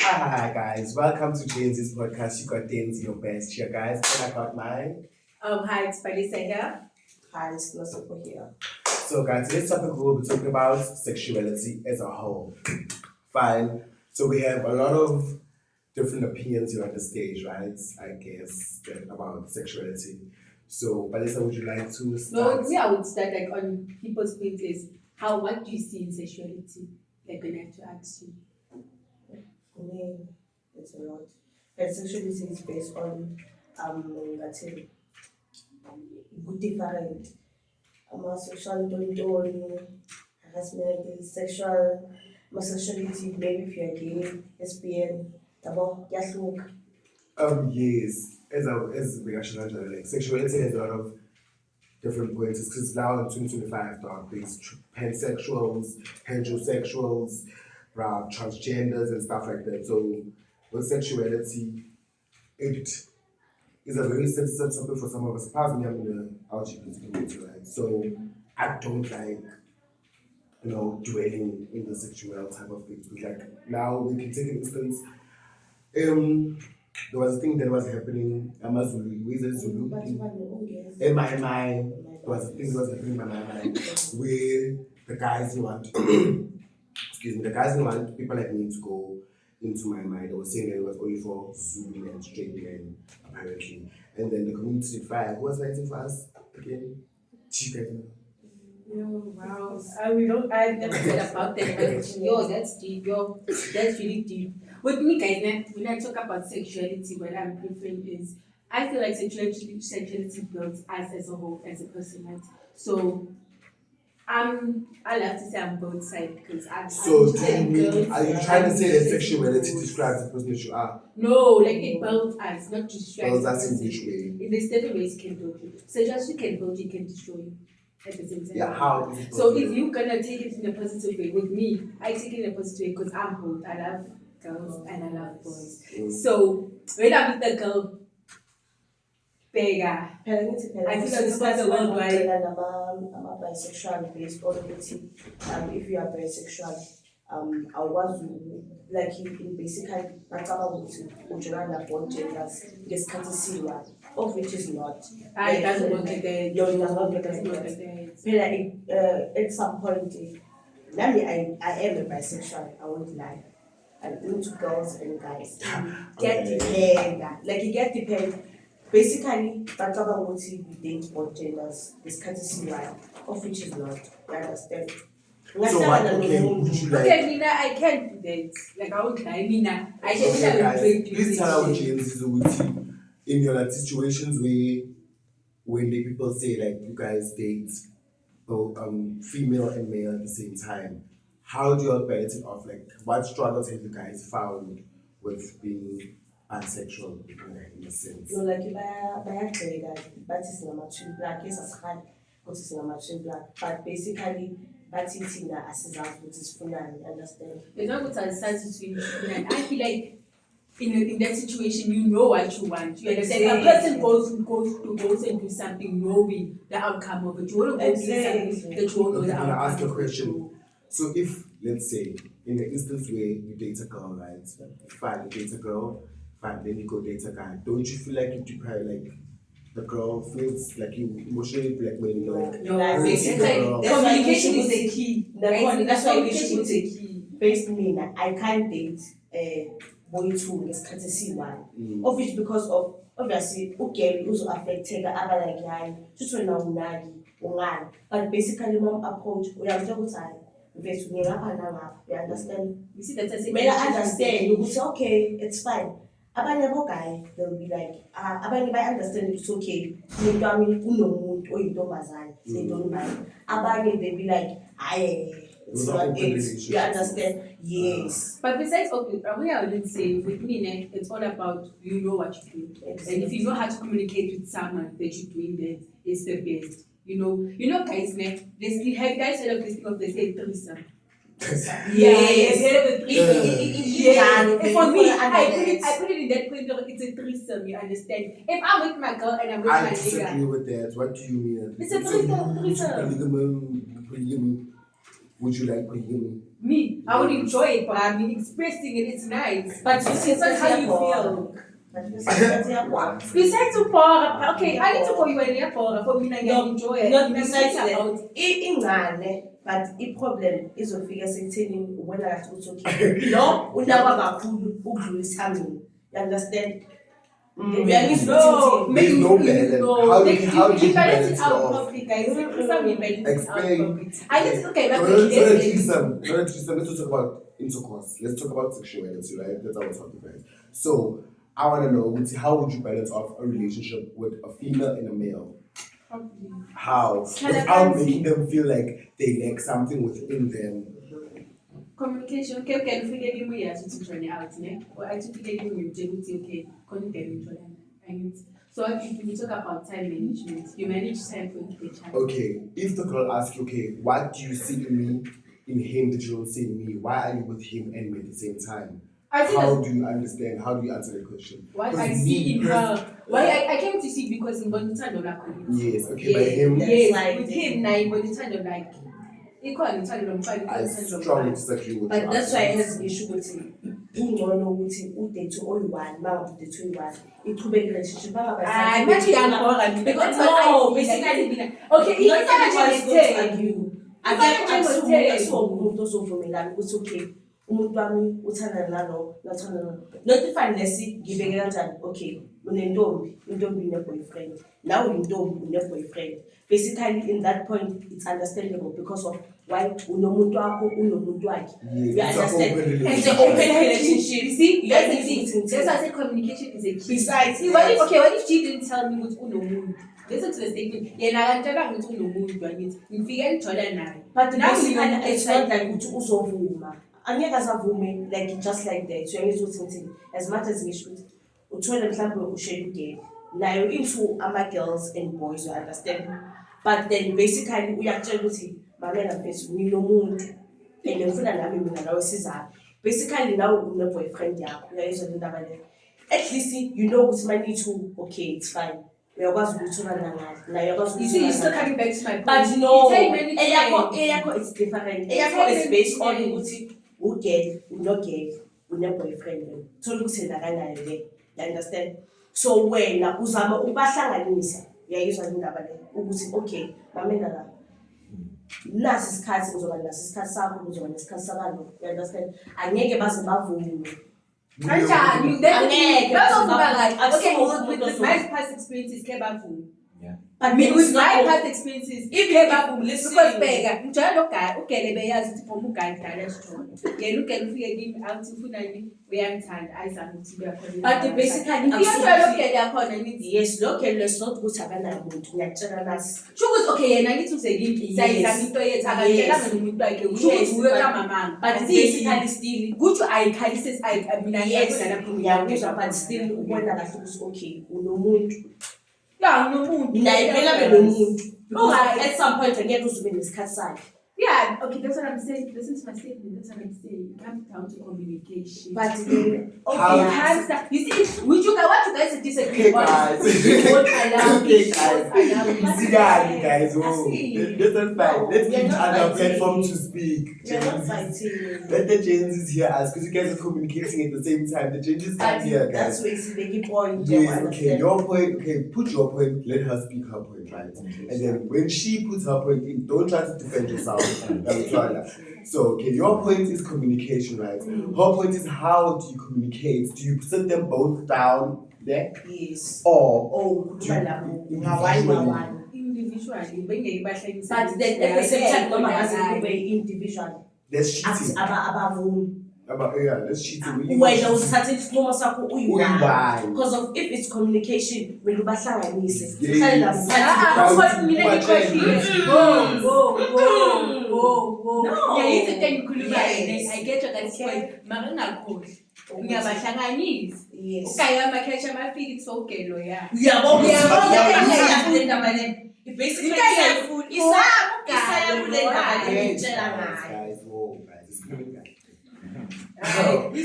Hi guys, welcome to James' podcast. You got Daisy, your best here, guys. And I got mine. Hi, it's Palisa here. Hi, it's Nosoko here. So, guys, today's topic we'll be talking about sexuality as a whole. Fine. So we have a lot of different opinions here on the stage, right? I guess about sexuality. So, Palisa, would you like to No, start? me, I would start like on people's points is what do you see in sexuality? Like when I have to ask you. For me, it's a lot. And sexuality is based on let's say good different sexual don't harassment, sexual sexuality, maybe if you're gay, lesbian, tabo, yasuk. Yes. As we actually mentioned, like sexuality has a lot of different points because now in 2025, dog, there's pansexuals, heterosexuals, transgenders, and stuff like that. So, with sexuality, it is a very sensitive topic for some of us. Personally, I'm in the LGBT community, right? So, I don't like, dwelling in the sexual type of things. Because, like, now we can take an instance. There was a thing that was happening. Amazulu, where is it Zulu? In my mind, there was a thing that was happening in my mind where the guys didn't want, excuse me, the guys didn't want people like me to go into my mind. They were saying that it was only for Zulu and straight men, apparently. And then the community five, who was fighting for us again? Chica. Oh, wow. I've never heard about that. But yo, that's deep. Yo, that's really deep. With me, guys, when I talk about sexuality, what I'm preferring is I feel like sexuality builds us as a whole, as a person, right? So I love to say I'm both sides because So, I'm girls. are you trying to say that sexuality describes the person that you are? No, like it builds us, not to destroy Builds the us in person. which way? There's different ways it can build you. Sexuality can build you, can destroy you at the same time. Yeah, how is it So built if you? you're gonna take it in a positive way, with me, I take it in a positive way because I'm both. I love girls and I love boys. So when I'm with a girl, bigger. I feel like it's quite a worldwide. I'm a bisexual based on if you are bisexual, I was like in basically ujolana both genders ngesikhathi silwa, of which is not. It doesn't work like that. No, it does not work It doesn't work like like that. that. At some point, I am a bisexual, I won't lie. I'm into girls and guys. Get depend. Like you get depend. Basically, Bakaba Moti we date both genders, this courtesy right, of which is not. You understand? So what? Okay, would you like? Okay, Mina, I can't do that. Like I won't lie, Mina. I can Okay, guys, drink please tell our James in your like situations where when the people say like you guys date both female and male at the same time, how do you all balance it off? Like what struggles have you guys found with being bisexual in a sense? No, like bayagxeka bathi singama-twin black, yes asihali ukuthi singama-twin black, but basically bathi thina asizazi ukuthi sifunani, understand? It's not good to start between and I feel like in that situation you know what you want. You understand? Exactly. A person goes and do something knowing the outcome of it. You want to go do something that you won't know Okay, the I'm gonna outcome ask a of it. question. So if let's say in the instance where you date a girl, right? Fine, you date a girl, fine, then you go date a guy. Don't you feel like you deprive like the girl feels like you emotionally blackmail like No, Like, it's basically, like that's why you communication should is the put- key. That's why you Communication should is the key. based me, I can't date boy two ngesikhathi esiyi-one. Of which because of obviously ugay uzo-affecteka aba like hayi futhi wena unaki ungani, but basically approach uyamtshela ukuthi hayi mfethu ngingapha nangapha, you understand? You see that I say Kumele understand ukuthi okay, it's fine. Abanye bogayi they'll be like abanye bayi-understand ukuthi okay umuntu wami unomuntu oyintombazane, they don't mind. Abanye they be like hayi it's Not not open it, you relationships. understand? Yes. But besides, okay, I wouldn't say with me, it's all about you know what you're doing. And if you know how to communicate with someone that you're doing that, it's the best. You know, guys, have guys heard of this thing of they say threesome? Yes. Yes. For me, I put it in that point of it's a threesome, you understand? If I'm with my girl and I'm with I my disagree nigga, with that. What do you mean? It's a threesome. Polygamy. Would you like polygamy? Me, I would enjoy it, but I mean, expressing it, it's nice. But It's not how you feel. But besides Besides to pour, okay, I need to pour you an airport for me, I can enjoy it. not I'm besides thinking that, about- ingane, but i-problem izofika sekutheni wena kathi uthi okay, lo unakwa kakhulu ukudlulisa mina. You understand? Uyangizwa No, ukuthi There's no balance. How do you- Like, how do you balance it balance out it off? properly, guys. Some balance it out Explain. properly. I guess okay, No, but no, no, let's let's talk about intercourse. Let's talk about sexuality, right? That's our topic, right? So I want to know, how would you balance off a relationship with a female and a male? How? Without making them feel like they lack something within them. communication. Okay, figure out where you to turn it out, ne? Or I to figure out where you okay, content and so if we talk about time management, you manage time for each child. Okay, if the girl asks you, okay, what do you see in me, in him that you don't see in me? Why are you with him and me at the same time? I think How that's do you understand? How do you answer the question? what Because I see in me her. Why I came to see because in Bonita don't like it. Yes, okay, by him, That's Yes, like- with him now in Bonita don't like it. Equal in time don't fight, I strongly disagree with But you. that's why it has ngisho ukuthi ungcono ukuthi udate oyi-one uma ngabe udate oyi-one iqhubeke relationship I'm not young because No, basically not okay, everyone if I is going to tell argue. If I Akusiwo umuntu ozovumelana ukuthi okay umuntu wami uthanda nalo nathanda nalo not ifani lesi ngibeke kanjani okay unentombi intombi ine-boyfriend nawe uyintombi une-boyfriend basically in that point it's understandable because of why unomuntu wakho unomuntu wakhe you Yes, it's an understand open it's relationship. an open relationship You see, that's the Yeah, thing. That's why I say communication is a key. Besides see, what if that- okay, what if she didn't tell me what's unomuntu? Listen to the statement. Yena akantshela ukuthi unomuntu angithi ngifike ngithola naye. but Now basically we know it's that not like ukuthi uzovuma angeke asavume like just like that uyangizwa ukuthi ngithini as much as ngisho ukuthi uthole mhlawumbe ushade ugay nayo into ama-girls and boys you understand but then basically uyakutshela ukuthi mamela mfethu nginomuntu and ngifuna nami mina nawe sizaphi basically nawe une-boyfriend yakho uyayizwa le ndaba leyo at least you know ukuthi manithi okay it's fine uyakwazi ukuthola nangale naye uyakwazi You see, you're still ukuthola coming back to my point. but no, It's time management. eyakho is different. It's Eyakho is time based on management. ukuthi ugay, unogay, une-boyfriend. Thola ukuthi nakanayo le. You understand? So wena uzama ukubahlanganisa. Uyayizwa indaba le ukuthi okay, mamela la. Nasi isikhathi kuzoba naso isikhathi sakho kuzoba nesikhathi sabantu. You understand? Angeke baze bavume. Kanjani? Angeke, Bazovuma kahle. akusiwo Okay, umuntu with ozovuma. my past experiences, ke bavuma. But I mean, with it's my not- past experiences, If ke you bavuma. listen- Because bheka, ngijwayele lo guy, ugele beyazi ukuthi from uguy dala esitolo. Yena ugele ufike kimi athi ufunani uyangithanda ayizama ukuthi uyakhona. But basically, Ngiyajwayela ugele yakhona ngithi yes, lo girl is not ukuthi akanayo umuntu. Ngiyakutshela nasi. Sho ukuthi okay yena ngithi usengimbi sayizama into yethu akatshelanga nomuntu wakhe usho Yes, ukuthi uwe but- kamamanga But basically still kutsho ayikhalise mina yes, ngiyakudlala phela ngiyakuzwa but still ubona kahle ukuthi okay unomuntu ya nginomuntu naye kumele abe nomuntu because Alright. at some point angeke uzube nesikhathi sakhe yeah okay that's what I'm saying listen to my statement that's what I'm saying it comes down to communication but then How- it comes down you see what you guys disagree Okay, on guys. what allow Okay, me guys. what allow me See that, guys. I Oh, see. that's not fine. No, Let's we are give each not other a fighting. platform to speak. you're not Genesis. fighting Let the Genesis hear us because you guys are communicating at the same time. The Genesis but can't hear, that's guys. where it's the key point Yes, okay, your point, okay, put your point, let her speak her point, right? And then when she puts her point in, don't try to defend yourself. So, okay, your point is communication, right? Her point is how do you communicate? Do you sit them both down there? yes Or oh kuba nabo ngawane individually bengeke bahlekise but then at the same time noma ngaze kube individual that's cheating. abavumi Yeah, that's cheating. wena usithathe isinqumo sakho uyi-one Uyi-one. because of if it's communication kumele ubahlanganise Yes. uhlale nabo No. Yes. I get your guys point mara ngakhohlwa ngiyabahlanganisa yes ugaye amakheshi amafiki so ugelo ya uyabona Uyabona. le ndaba le basically Isaya isaya kule ndaba le Yes, ngitshela guys, ngayo guys, whoa, guys, it's coming back.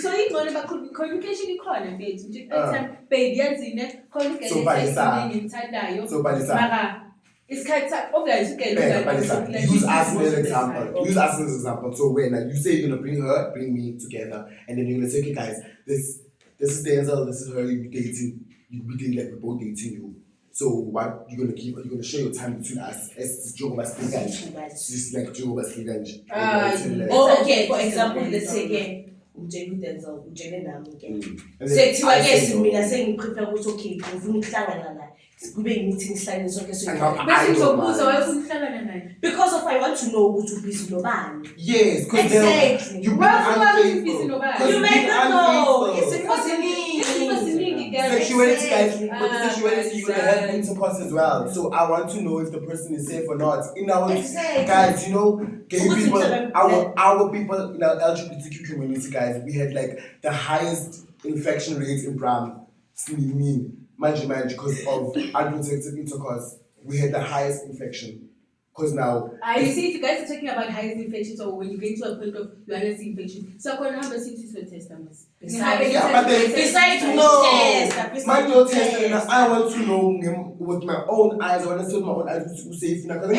so ingcono communication ikhona mfethu nje Ah. time baby yazine khona So balisana. ngimthandayo So balisana. mara It's kind of obvious. Okay, Yeah, but it's like, use us as an example. Use us as an example. So when like you say you're gonna bring me together, and then you're gonna say, okay, guys, this is Denzel, this is her. You be dating. You be dating like we're both dating you. So what you're gonna keep? You're gonna share your time between us as Jehovah's Speaker. Just like Jehovah's Speaker. Oh, okay. For example, let's say again. Ujele Denzel, ujele nami again. Sekuthiwa ke mina sengiprefer ukuthi okay, ngifuna ukuhlangana naye. Kube meeting sihlale sonke because of I want to know ukuthi ubhizi nobani. Yes, because exactly. You may not know. It's sexuality, guys. But the sexuality, you're gonna have intercourse as well. So I want to know if the person is safe or not. In our guys, you know, gay people, our people in our LGBTQ community, guys, we had like the highest infection rates in Bram. Mind, because of unprotected intercourse, we had the highest infection. Because now, you see, if you guys are talking about highest infections, or when you get to a point of you are infection, so I'm going to have a sepsis for test numbers. Besides no test, and I want to know with my own eyes. I want to see with my own eyes who's safe. I want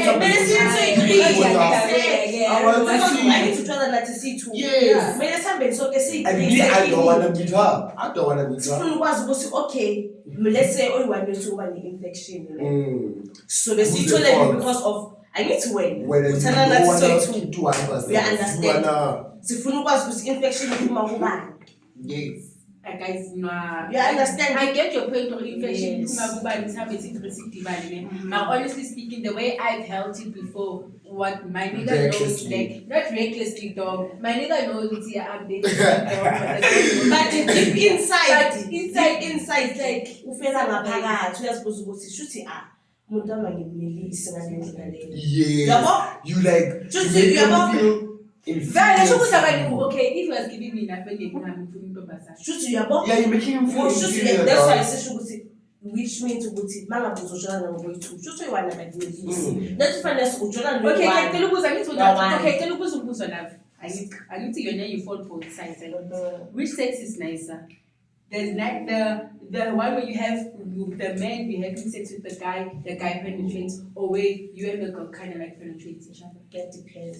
to try to see too. Yes. I don't want to meet her. Okay, let's say you want to have an infection. So the situation because of I need to win. We understand. Infection yes. Guys, no. You understand? I get your point of infection. Now, honestly speaking, the way I've held it before, what my nigga knows, like, not recklessly, dog. My nigga knows it's here, I'm dating dog. But deep inside, like, yeah, you like just you feel okay, if you was giving me enough, yeah, you're making him feel inferior. That's why I say which means to put it, man, to Jola and wait to just you want to make this. That's fine. Let's go, Jola. Okay, I need to your name. You fall for sides. Which sex is nicer? There's like the one where you have the man be having sex with the guy penetrates, or where you and the girl kind of like penetrates each other. That depends.